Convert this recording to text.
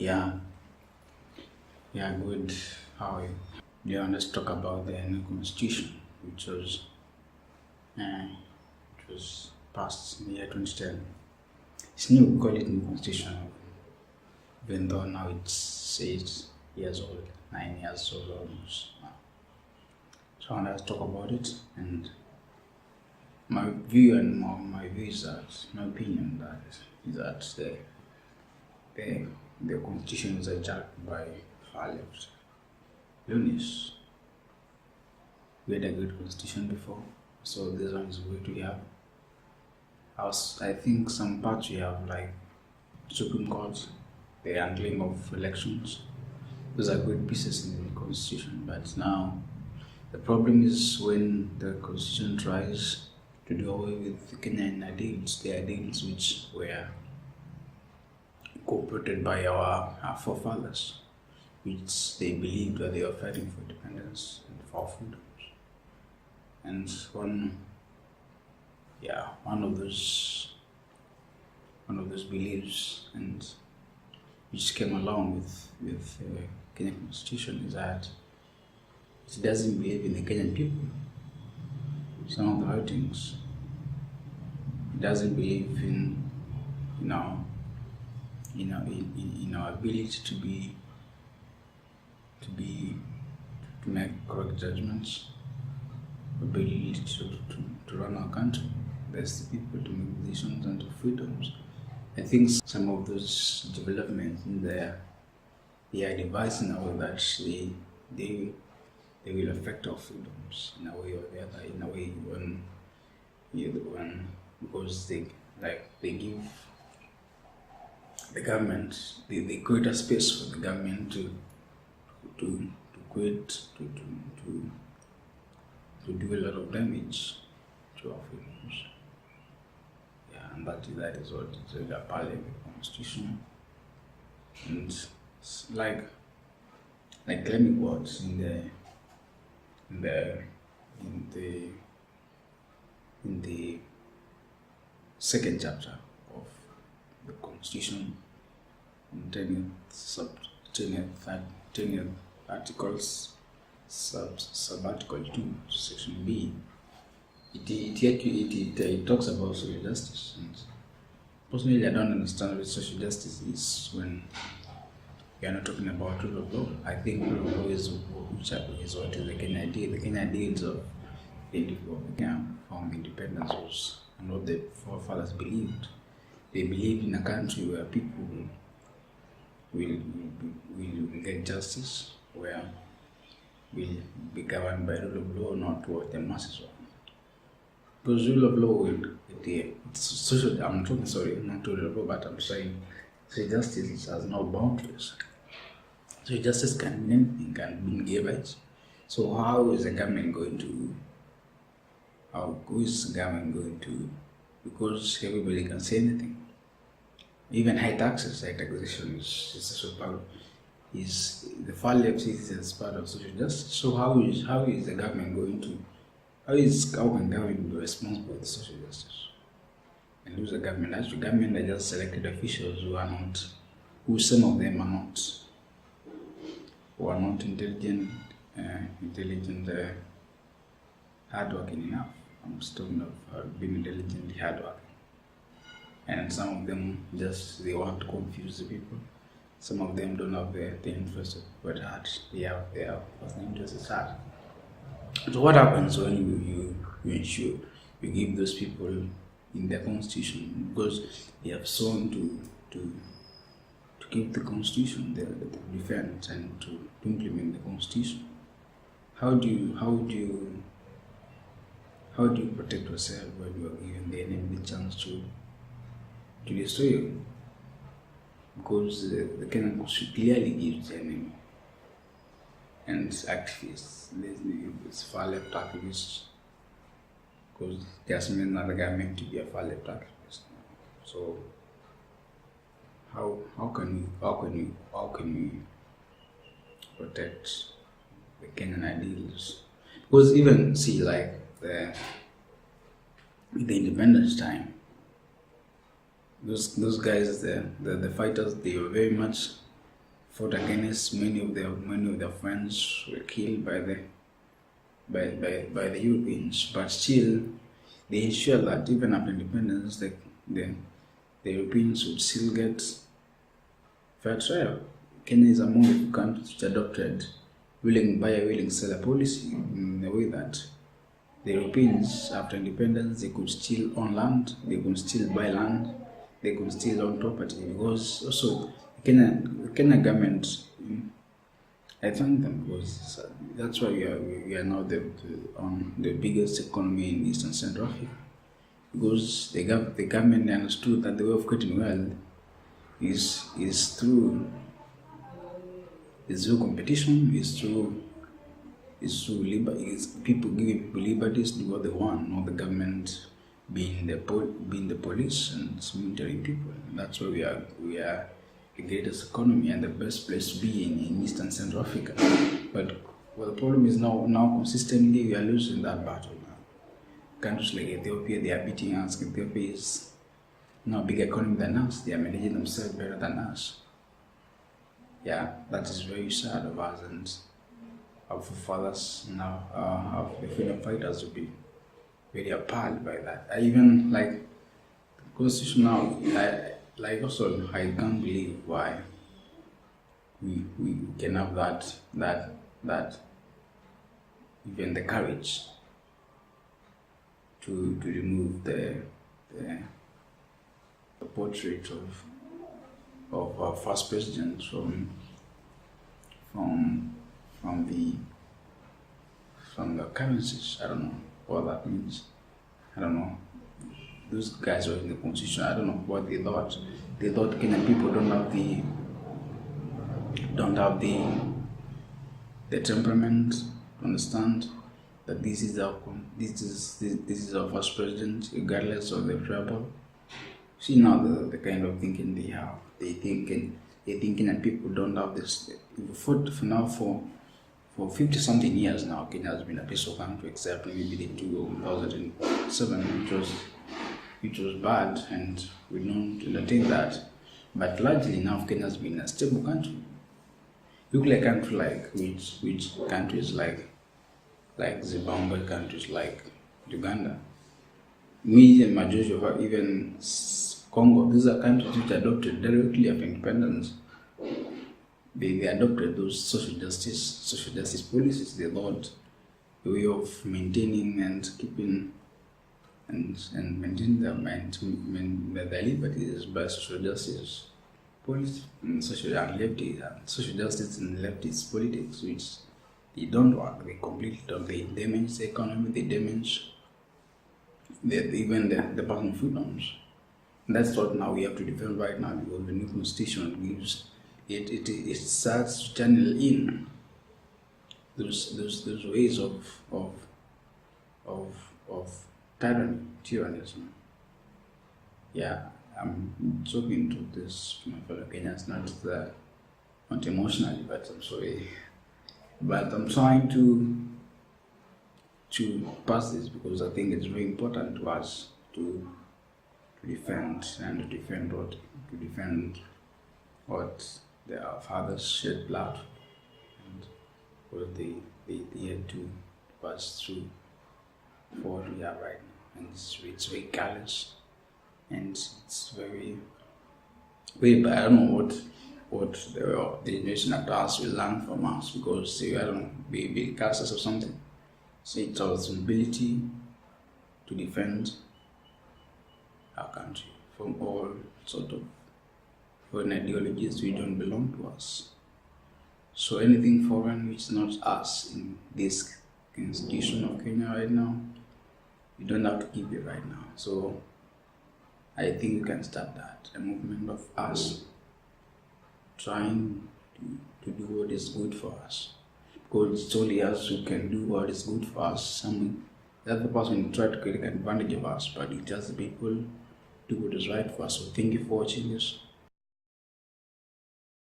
Yeah, yeah, good. How are you? Yeah, let's talk about the new constitution, uh, which was passed in the year 2010. It's new, we call it new constitution, even though now it's 8 years old, 9 years old almost. So let's talk about it. And my view is that my opinion that is that the the constitution is hijacked by far left. Lunis, we had a good constitution before, so this one is what we have. I think some parts we have like Supreme Court, the handling of elections. Those are good pieces in the constitution, but now the problem is when the constitution tries to do away with the Kenyan ideals, the ideals which were incorporated by our forefathers, which they believed that they were fighting for independence and for freedoms. And one of those beliefs and which came along with Kenyan Constitution is that it doesn't believe in the Kenyan people. Some of the writings, it doesn't believe in our in our ability to make correct judgments, ability to run our country. There's the people to make decisions and to freedoms. I think some of those developments in there, they are devised in a way that they will affect our freedoms in a way or the other. In a way, when you're the one, because they give the government, they create a space for the government to create to do a lot of damage to our freedoms. Yeah, and that is what is a parliament constitution. And it's like claiming words in the second chapter of the constitution, in 10th articles, sub article 2, section B. It talks about social justice. And personally, I don't understand what social justice is when we are not talking about rule of law. I think rule of law is what is the Kenyan ideal. The Kenyan ideals of from independence was and what the forefathers believed. They believed in a country where people will get justice, where will be governed by rule of law, not what the masses want. Because rule of law it's social. I'm talking sorry, not rule of law, but I'm saying so justice has no boundaries. So justice can be anything, can be given. So how is the government going to? Because everybody can say anything. Even high taxes, high taxation is social power. Is the far left sees it as part of social justice. So how is the government going to? How can government be responsible for the social justice? And who's the government? Actually, government are just selected officials who some of them are not intelligent, hardworking enough. I'm just talking of being intelligently hardworking. And some of them they want to confuse the people. Some of them don't have the interest but heart. They have personal interest at heart. So what happens when you ensure you give those people in their constitution, because they have sworn to keep the constitution, the defense, and to implement the constitution? How do you protect yourself when you are given the enemy the chance to destroy you? Because the Kenyan Constitution clearly gives the enemy and activists, it's far left activists, because just mean that the government to be a far left activist. So how can you protect the Kenyan ideals? Because even see like the independence time, those guys, the fighters, they were very much fought against many of their friends were killed by the Europeans, but still they ensured that even after independence, the Europeans would still get fair trial. Kenya is among the few countries which adopted willing buyer, willing seller policy in the way that the Europeans, after independence, they could still own land, they could still buy land, they could still own property, because also the Kenyan government, I thank them, because that's why we are now the biggest economy in Eastern Central Africa, because the government understood that the way of creating wealth is through competition, is through liberty, is people giving people liberties to do what they want, not the government being the police and military people. And that's why we are the greatest economy and the best place to be in Eastern Central Africa. But the problem is now consistently we are losing that battle now. Countries like Ethiopia, they are beating us. Ethiopia is now a bigger economy than us. They are managing themselves better than us. Yeah, that is very sad of us, and our forefathers now, the freedom fighters will be very appalled by that. I even like the Constitution now. I can't believe why we can have that even the courage to remove the portrait of our first president from the currencies. I don't know what that means. I don't know. Those guys were in the Constitution. I don't know what they thought. They thought Kenyan people don't have the temperament to understand that this is our first president, regardless of the trouble. See now the kind of thinking they have. They thinking that people don't have this. For 50-something years now, Kenya has been a peaceful country, except maybe the 2007, which was bad, and we don't entertain that. But largely now, Kenya has been a stable country. Look like country which countries like Zimbabwe, countries like Uganda. Me and majority of even Congo, these are countries which adopted directly after independence. They adopted those social justice policies. They thought the way of maintaining and keeping and maintaining their liberties by social justice policy and social justice and leftist politics, which they don't work. They completely don't. They damage the economy. They damage even the personal freedoms. And that's what now we have to defend right now, because the new constitution gives it starts to channel in those ways of tyrannism. Yeah, I'm talking to this my fellow Kenyans, not emotionally, but I'm sorry, but I'm trying to pass this because I think it's very important to us to defend what their fathers shed blood and what they had to pass through for what we are right now. And it's very callous, and it's very bad. I don't know what the generation after us will learn from us, because I don't know, be cast or something. So it's our responsibility to defend our country from all sort of foreign ideologies which don't belong to us. So anything foreign which is not us in this constitution of Kenya right now, we don't have to keep it right now. So I think we can start that, a movement of us trying to do what is good for us. Because it's only us who can do what is good for us. The other person will try to take advantage of us, but it's just the people do what is right for us. So thank you for watching this.